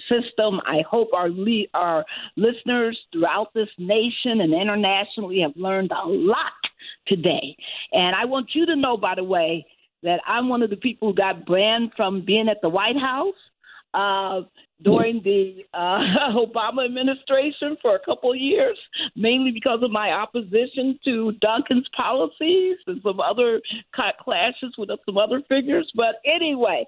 system. I hope our listeners throughout this nation and internationally have learned a lot today. And I want you to know, by the way, that I'm one of the people who got banned from being at the White House during the Obama administration for a couple of years, mainly because of my opposition to Duncan's policies and some other clashes with some other figures. But anyway,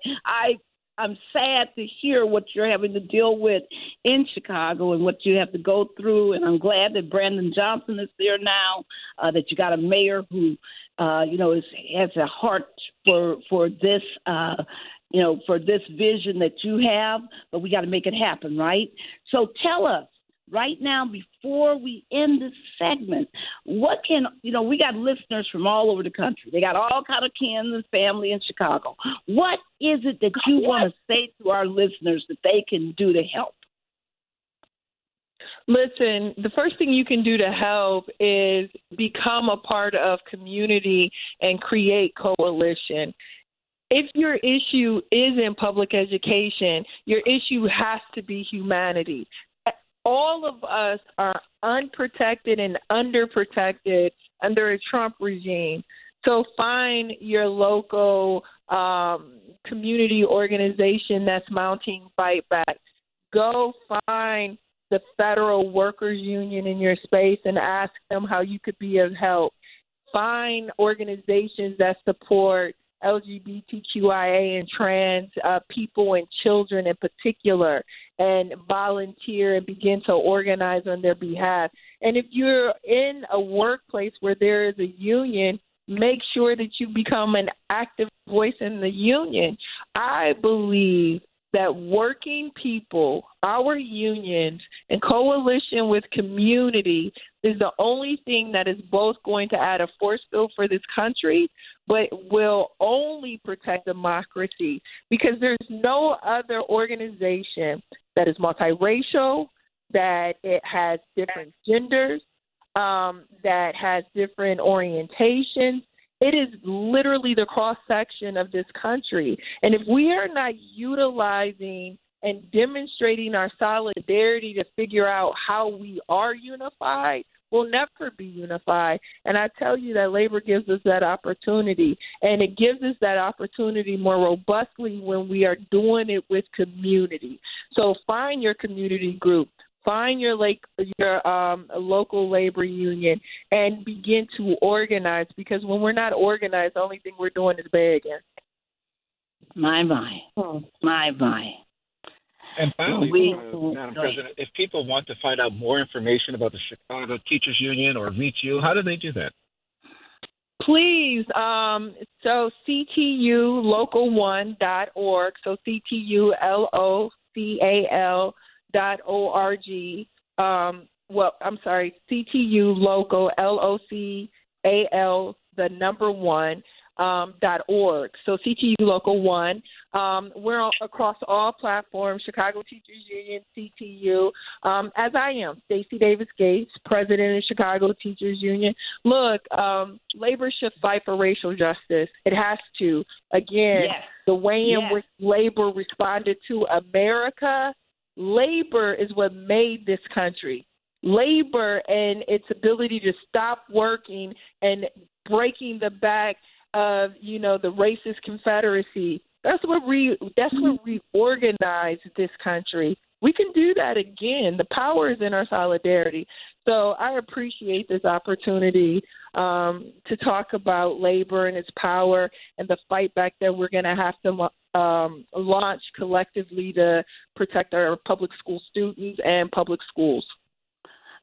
I'm sad to hear what you're having to deal with in Chicago and what you have to go through. And I'm glad that Brandon Johnson is there now, that you got a mayor who, has a heart for this, for this vision that you have. But we got to make it happen, right? So tell us right now, before we end this segment, we got listeners from all over the country. They got all kind of kin and family in Chicago. What is it that you want to say to our listeners that they can do to help? Listen, the first thing you can do to help is become a part of community and create coalition. If your issue is in public education, your issue has to be humanity. All of us are unprotected and underprotected under a Trump regime. So find your local community organization that's mounting fight back. Go find the federal workers union in your space and ask them how you could be of help. Find organizations that support LGBTQIA and trans people and children in particular, and volunteer and begin to organize on their behalf. And if you're in a workplace where there is a union, make sure that you become an active voice in the union. I believe that working people, our unions, in coalition with community is the only thing that is both going to add a force field for this country, but will only protect democracy, because there's no other organization that is multiracial, that it has different genders, that has different orientations. It is literally the cross-section of this country. And if we are not utilizing and demonstrating our solidarity to figure out how we are unified, we'll never be unified. And I tell you that labor gives us that opportunity. And it gives us that opportunity more robustly when we are doing it with community. So find your community group. Find your local labor union and begin to organize, because when we're not organized, the only thing we're doing is begging. My. And finally, Madam President, if people want to find out more information about the Chicago Teachers Union or reach you, how do they do that? Please, so ctulocal1.org, so ctulocal.org. CTU Local, LOCAL, the number 1, .org. So CTU Local 1. We're across all platforms, Chicago Teachers Union, CTU, as I am, Stacy Davis Gates, President of Chicago Teachers Union. Look, labor should fight for racial justice. It has to. Again, yes. The way in which labor responded to America, labor is what made this country. Labor and its ability to stop working and breaking the back of, the racist Confederacy. That's what reorganized this country. We can do that again. The power is in our solidarity. So I appreciate this opportunity to talk about labor and its power and the fight back that we're going to have to launch collectively to protect our public school students and public schools.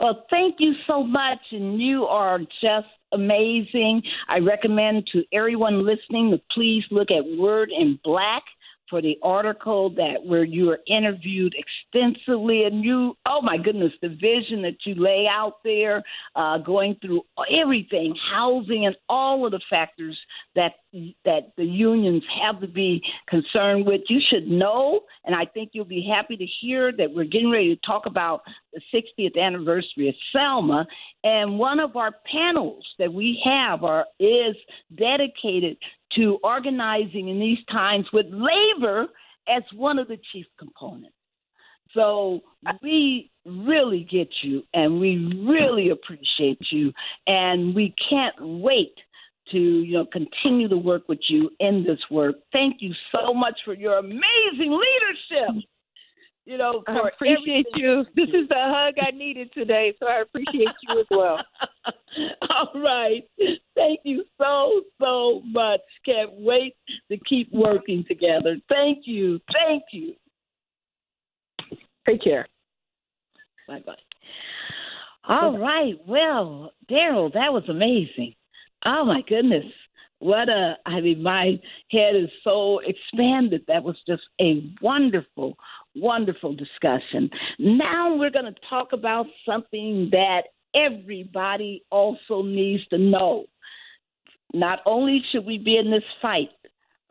Well, thank you so much, and you are just amazing. I recommend to everyone listening to please look at Word in Black for the article where you were interviewed extensively, and you, oh my goodness, the vision that you lay out there, going through everything, housing, and all of the factors that the unions have to be concerned with. You should know, and I think you'll be happy to hear that we're getting ready to talk about the 60th anniversary of Selma, and one of our panels that we have is dedicated to organizing in these times with labor as one of the chief components. So we really get you, and we really appreciate you, and we can't wait to continue to work with you in this work. Thank you so much for your amazing leadership. I appreciate you. This is the hug I needed today, so I appreciate you as well. All right. Thank you so much. Can't wait to keep working together. Thank you. Take care. Bye-bye. All right. Well, Daryl, that was amazing. Oh, my goodness. My head is so expanded. That was just a wonderful, wonderful discussion. Now we're going to talk about something that everybody also needs to know. Not only should we be in this fight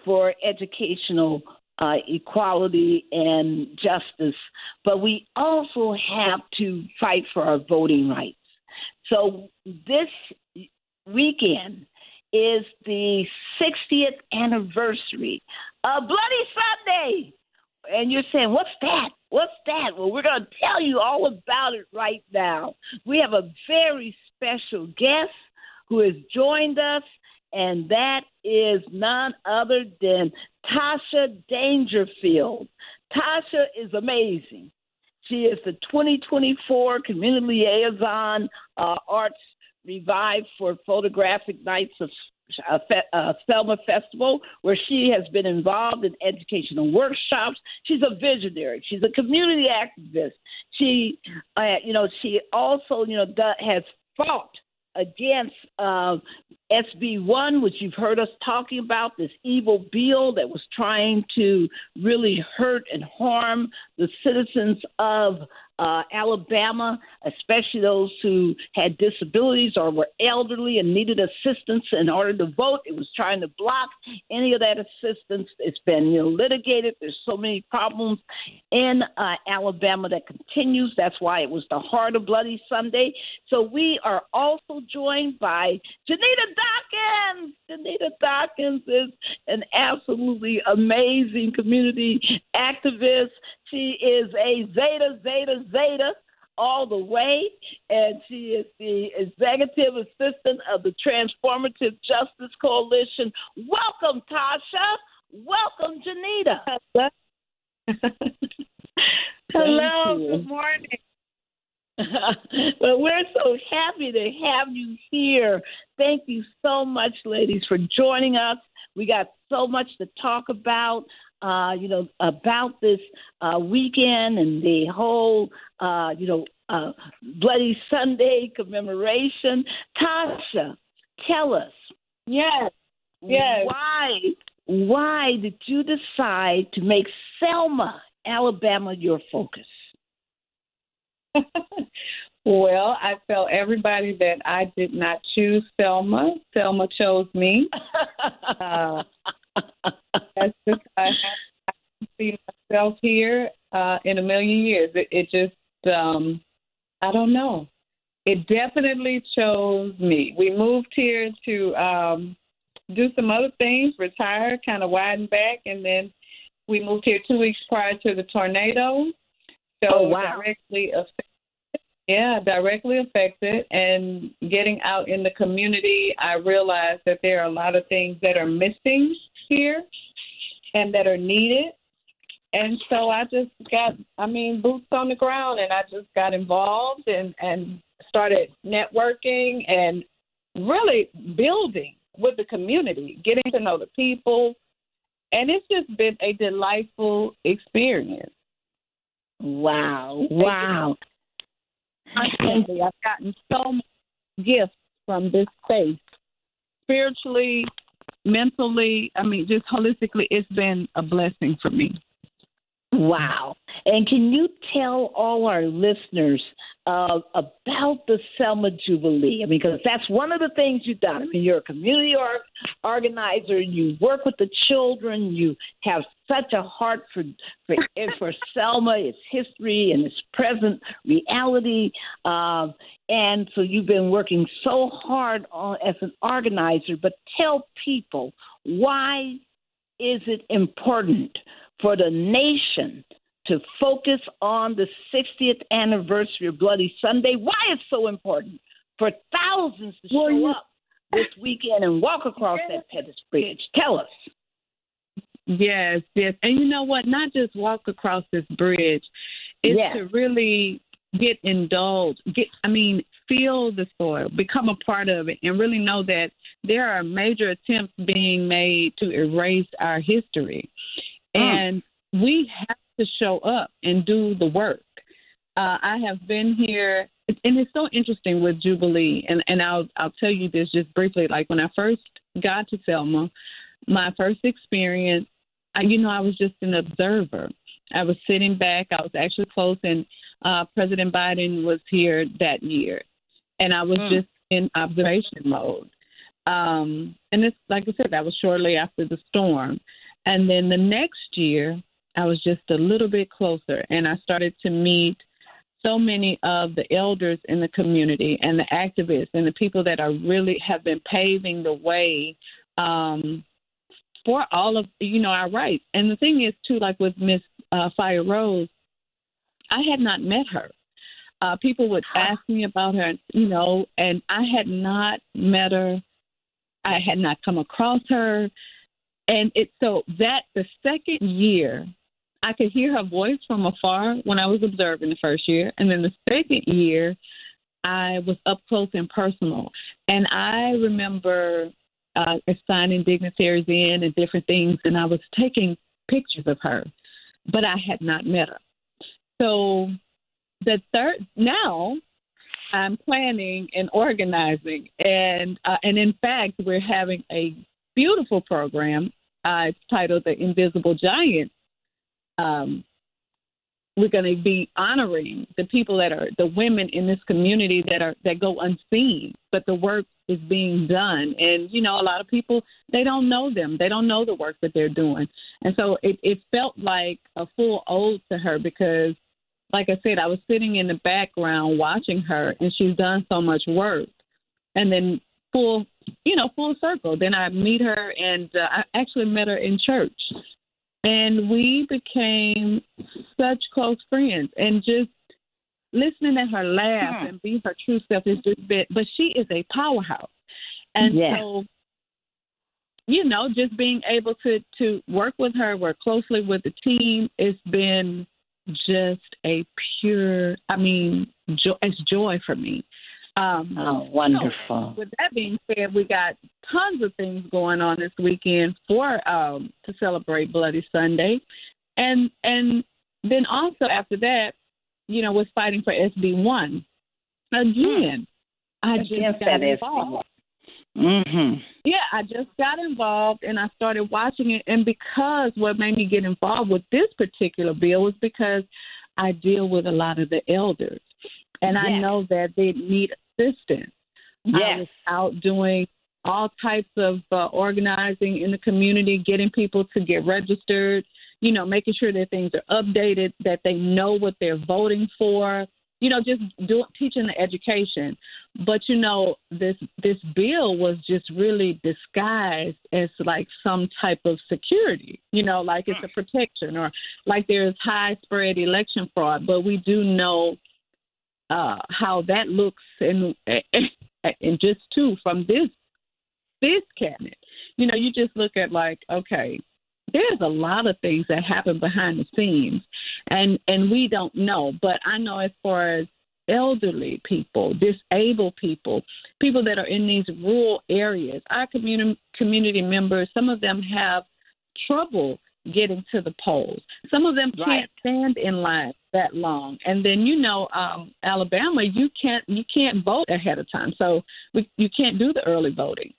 for educational equality and justice, but we also have to fight for our voting rights. So this weekend is the 60th anniversary of Bloody Sunday. And you're saying, what's that? Well, we're going to tell you all about it right now. We have a very special guest who has joined us, and that is none other than Tasha Dangerfield. Tasha is amazing. She is the 2024 Community Liaison Arts Revive for Photographic Nights of Selma Festival, where she has been involved in educational workshops. She's a visionary. She's a community activist. She also, has fought against SB 1, which you've heard us talking about, this evil bill that was trying to really hurt and harm the citizens of Alabama, especially those who had disabilities or were elderly and needed assistance in order to vote. It was trying to block any of that assistance. It's been litigated. There's so many problems in Alabama that continues. That's why it was the heart of Bloody Sunday. So we are also joined by Jonnita Dockens. Jonnita Dockens is an absolutely amazing community activist. She is a Zeta all the way, and she is the executive assistant of the Transformative Justice Coalition. Welcome, Tasha. Welcome, Jonnita. Hello, good morning. Well, we're so happy to have you here. Thank you so much, ladies, for joining us. We got so much to talk about. About this weekend and the whole, Bloody Sunday commemoration. Tasha, tell us. Yes. Why did you decide to make Selma, Alabama, your focus? Well, I tell everybody that I did not choose Selma. Selma chose me. That's just I haven't seen myself here in a million years. It just, I don't know. It definitely chose me. We moved here to do some other things, retire, kind of widen back, and then we moved here 2 weeks prior to the tornado. So directly affected. And getting out in the community, I realized that there are a lot of things that are missing here and that are needed. And so I just got, boots on the ground, and I just got involved and started networking and really building with the community, getting to know the people. And it's just been a delightful experience. Wow. I've gotten so many gifts from this space, spiritually, mentally, just holistically. It's been a blessing for me. Wow. And can you tell all our listeners about the Selma Jubilee? Because that's one of the things you've done. You're a community organizer. You work with the children. You have such a heart for Selma, its history, and its present reality. And so you've been working so hard as an organizer. But tell people, why is it important for the nation to focus on the 60th anniversary of Bloody Sunday, why it's so important for thousands to show up this weekend and walk across that Pettus Bridge. Tell us. Yes. And you know what? Not just walk across this bridge. It's to really get indulged, feel the soil, become a part of it, and really know that there are major attempts being made to erase our history. And we have to show up and do the work. I have been here, and it's so interesting with Jubilee, and I'll tell you this just briefly. Like when I first got to Selma, my first experience, I was just an observer. I was sitting back. I was actually close, and President Biden was here that year, and I was just in observation mode. And it's like I said, that was shortly after the storm. And then the next year, I was just a little bit closer, and I started to meet so many of the elders in the community and the activists and the people that are really have been paving the way for all of, our rights. And the thing is, too, like with Miss Fire Rose, I had not met her. People would ask me about her, and I had not met her. I had not come across her. And so that the second year, I could hear her voice from afar when I was observing the first year. And then the second year, I was up close and personal. And I remember assigning dignitaries in and different things, and I was taking pictures of her, but I had not met her. So now I'm planning and organizing, and in fact, we're having a beautiful program. It's titled The Invisible Giant. We're going to be honoring the people that are the women in this community that go unseen, but the work is being done. And, a lot of people, they don't know them. They don't know the work that they're doing. And so it felt like a full ode to her because, like I said, I was sitting in the background watching her, and she's done so much work. And then full circle. Then I meet her, and I actually met her in church. And we became such close friends, and just listening to her laugh and be her true self is just bit. But she is a powerhouse. And so, just being able to work with her, work closely with the team, it's been just a pure, it's joy for me. Wonderful. So with that being said, we got tons of things going on this weekend to celebrate Bloody Sunday. And then also after that, was fighting for SB1. Again, I just got involved. Mm-hmm. Yeah, I just got involved, and I started watching it. And because what made me get involved with this particular bill was because I deal with a lot of the elders. And I know that they need assistance. I was out doing all types of organizing in the community, getting people to get registered, making sure that things are updated, that they know what they're voting for, just teaching the education. But, this bill was just really disguised as like some type of security, like it's a protection or like there's high spread election fraud. But we do know how that looks, and just too from this cabinet, you just look at like, okay, there's a lot of things that happen behind the scenes, and we don't know. But I know as far as elderly people, disabled people that are in these rural areas, our community members, some of them have trouble getting to the polls. Some of them can't stand in line that long. And then, Alabama, you can't vote ahead of time. So you can't do the early voting.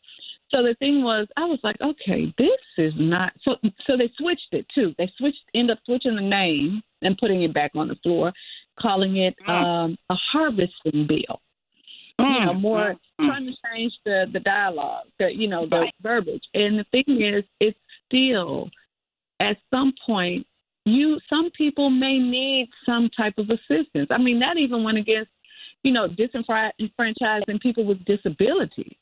So the thing was, I was like, okay, this is not. So they switched it too. They ended up switching the name and putting it back on the floor, calling it a harvesting bill. More trying to change the dialogue, the verbiage. And the thing is, it's still at some point, some people may need some type of assistance. That even went against, disenfranchising people with disabilities.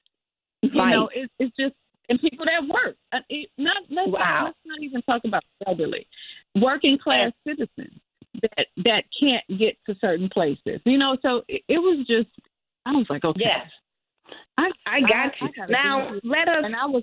It's just, and people that work. Let's not even talk about elderly, working class citizens. that can't get to certain places. So it was just, I was like, okay. Yes. I got you. Now let us. And I was